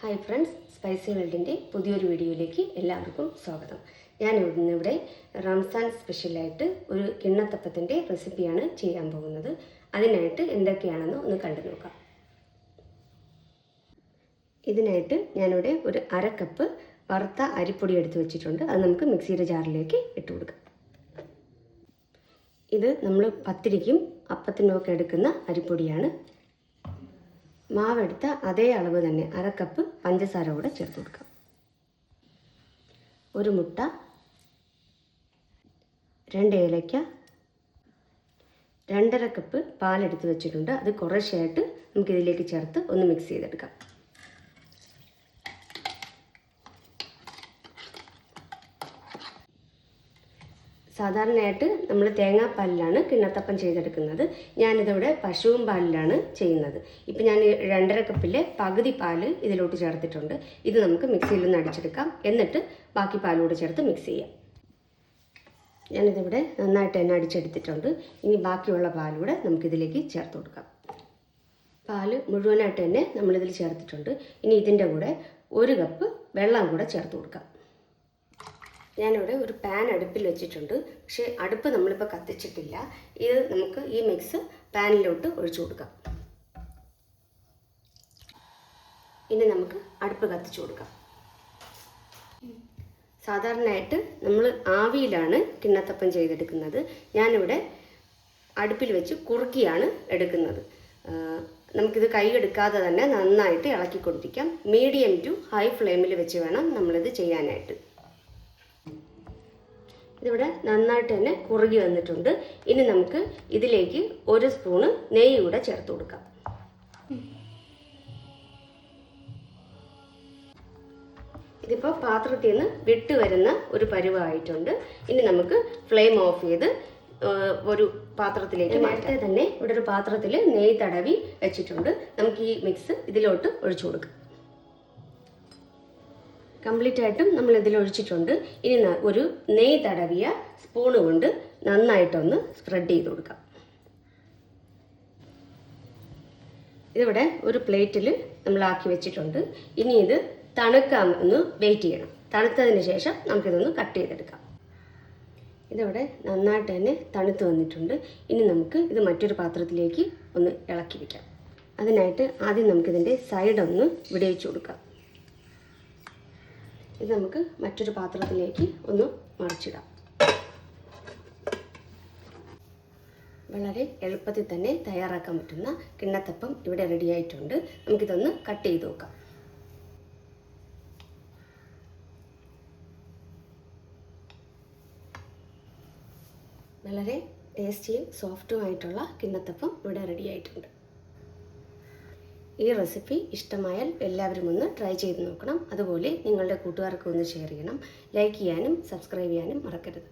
Hi friends, spicy വേൾഡിൻ്റെ പുതിയൊരു വീഡിയോയിലേക്ക് എല്ലാവർക്കും സ്വാഗതം. ഞാൻ ഇന്നിവിടെ റംസാൻ സ്പെഷ്യലായിട്ട് ഒരു കിണ്ണത്തപ്പത്തിൻ്റെ റെസിപ്പിയാണ് ചെയ്യാൻ പോകുന്നത്. അതിനായിട്ട് എന്തൊക്കെയാണെന്ന് ഒന്ന് കണ്ടു നോക്കാം. ഇതിനായിട്ട് ഞാനിവിടെ ഒരു അര കപ്പ് വറുത്ത അരിപ്പൊടി എടുത്ത് വെച്ചിട്ടുണ്ട്. അത് നമുക്ക് മിക്സിയുടെ ജാറിലേക്ക് ഇട്ട് കൊടുക്കാം. ഇത് നമ്മൾ പത്തിരിക്കും അപ്പത്തിനും ഒക്കെ എടുക്കുന്ന അരിപ്പൊടിയാണ്. മാവെടുത്ത അതേ അളവ് തന്നെ അര കപ്പ് പഞ്ചസാര കൂടെ ചേർത്ത് കൊടുക്കാം. ഒരു മുട്ട, 2 ഏലക്ക, 2.5 കപ്പ് പാലെടുത്ത് വെച്ചിട്ടുണ്ട്. അത് കുറേശ്ശായിട്ട് നമുക്കിതിലേക്ക് ചേർത്ത് ഒന്ന് മിക്സ് ചെയ്തെടുക്കാം. സാധാരണയായിട്ട് നമ്മൾ തേങ്ങാപ്പാലിലാണ് കിണ്ണത്തപ്പം ചെയ്തെടുക്കുന്നത്. ഞാനിതിവിടെ പശുവും പാലിലാണ് ചെയ്യുന്നത്. ഇപ്പം ഞാൻ 2.5 കപ്പിലെ പകുതി പാല് ഇതിലോട്ട് ചേർത്തിട്ടുണ്ട്. ഇത് നമുക്ക് മിക്സിയിലൊന്ന് അടിച്ചെടുക്കാം. എന്നിട്ട് ബാക്കി പാലോട് ചേർത്ത് മിക്സ് ചെയ്യാം. ഞാനിതിവിടെ നന്നായിട്ട് തന്നെ അടിച്ചെടുത്തിട്ടുണ്ട്. ഇനി ബാക്കിയുള്ള പാലൂടെ നമുക്കിതിലേക്ക് ചേർത്ത് കൊടുക്കാം. പാല് മുഴുവനായിട്ട് തന്നെ നമ്മളിതിൽ ചേർത്തിട്ടുണ്ട്. ഇനി ഇതിൻ്റെ കൂടെ 1 കപ്പ് വെള്ളം കൂടെ ചേർത്ത് കൊടുക്കാം. ഞാനിവിടെ ഒരു പാൻ അടുപ്പിൽ വെച്ചിട്ടുണ്ട്. പക്ഷേ അടുപ്പ് നമ്മളിപ്പോൾ കത്തിച്ചിട്ടില്ല. ഇത് നമുക്ക് ഈ മിക്സ് പാനിലോട്ട് ഒഴിച്ചു കൊടുക്കാം. ഇനി നമുക്ക് അടുപ്പ് കത്തിച്ചു കൊടുക്കാം. സാധാരണയായിട്ട് നമ്മൾ ആവിയിലാണ് കിണ്ണത്തപ്പം ചെയ്തെടുക്കുന്നത്. ഞാനിവിടെ അടുപ്പിൽ വെച്ച് കുറുക്കിയാണ് എടുക്കുന്നത്. നമുക്കിത് കൈ എടുക്കാതെ തന്നെ നന്നായിട്ട് ഇളക്കി കൊടുപ്പിക്കാം. മീഡിയം ടു ഹൈ ഫ്ലെയിമിൽ വെച്ച് വേണം നമ്മളിത് ചെയ്യാനായിട്ട്. ഇതിവിടെ നന്നായിട്ട് തന്നെ കുറുകി വന്നിട്ടുണ്ട്. ഇനി നമുക്ക് ഇതിലേക്ക് 1 സ്പൂണ് നെയ്യ് കൂടെ ചേർത്ത് കൊടുക്കാം. ഇതിപ്പോൾ പാത്രത്തിൽ നിന്ന് വിട്ട് വരുന്ന ഒരു പരുവമായിട്ടുണ്ട്. ഇനി നമുക്ക് ഫ്ലെയിം ഓഫ് ചെയ്ത് ഒരു പാത്രത്തിലേക്ക് നേരത്തെ തന്നെ ഇവിടെ ഒരു പാത്രത്തിൽ നെയ്യ് തടവി വെച്ചിട്ടുണ്ട്. നമുക്ക് ഈ മിക്സ് ഇതിലോട്ട് ഒഴിച്ചു കൊടുക്കാം. കംപ്ലീറ്റ് ആയിട്ടും നമ്മൾ ഇതിൽ ഒഴിച്ചിട്ടുണ്ട്. ഇനി ഒരു നെയ്യ് തടവിയ സ്പൂണ് കൊണ്ട് നന്നായിട്ടൊന്ന് സ്പ്രെഡ് ചെയ്ത് കൊടുക്കാം. ഇതിവിടെ ഒരു പ്ലേറ്റിൽ നമ്മളാക്കി വെച്ചിട്ടുണ്ട്. ഇനി ഇത് തണുക്കാൻ ഒന്ന് വെയിറ്റ് ചെയ്യണം. തണുത്തതിന് ശേഷം നമുക്കിതൊന്ന് കട്ട് ചെയ്തെടുക്കാം. ഇതിവിടെ നന്നായിട്ട് തന്നെ തണുത്ത് വന്നിട്ടുണ്ട്. ഇനി നമുക്ക് ഇത് മറ്റൊരു പാത്രത്തിലേക്ക് ഒന്ന് ഇളക്കി വയ്ക്കാം. അതിനായിട്ട് ആദ്യം നമുക്കിതിൻ്റെ സൈഡൊന്ന് വിടയിച്ചു കൊടുക്കാം. ഇത് നമുക്ക് മറ്റൊരു പാത്രത്തിലേക്ക് ഒന്ന് മറിച്ചിടാം. വളരെ എളുപ്പത്തിൽ തന്നെ തയ്യാറാക്കാൻ പറ്റുന്ന കിണ്ണത്തപ്പം ഇവിടെ റെഡി ആയിട്ടുണ്ട്. നമുക്കിതൊന്ന് കട്ട് ചെയ്ത് നോക്കാം. വളരെ ടേസ്റ്റിയും സോഫ്റ്റുമായിട്ടുള്ള കിണ്ണത്തപ്പം ഇവിടെ റെഡി ആയിട്ടുണ്ട്. ഈ റെസിപ്പി ഇഷ്ടമായാൽ എല്ലാവരും ഒന്ന് ട്രൈ ചെയ്ത് നോക്കണം. അതുപോലെ നിങ്ങളുടെ കൂട്ടുകാർക്ക് ഒന്ന് ഷെയർ ചെയ്യണം. ലൈക്ക് ചെയ്യാനും സബ്സ്ക്രൈബ് ചെയ്യാനും മറക്കരുത്.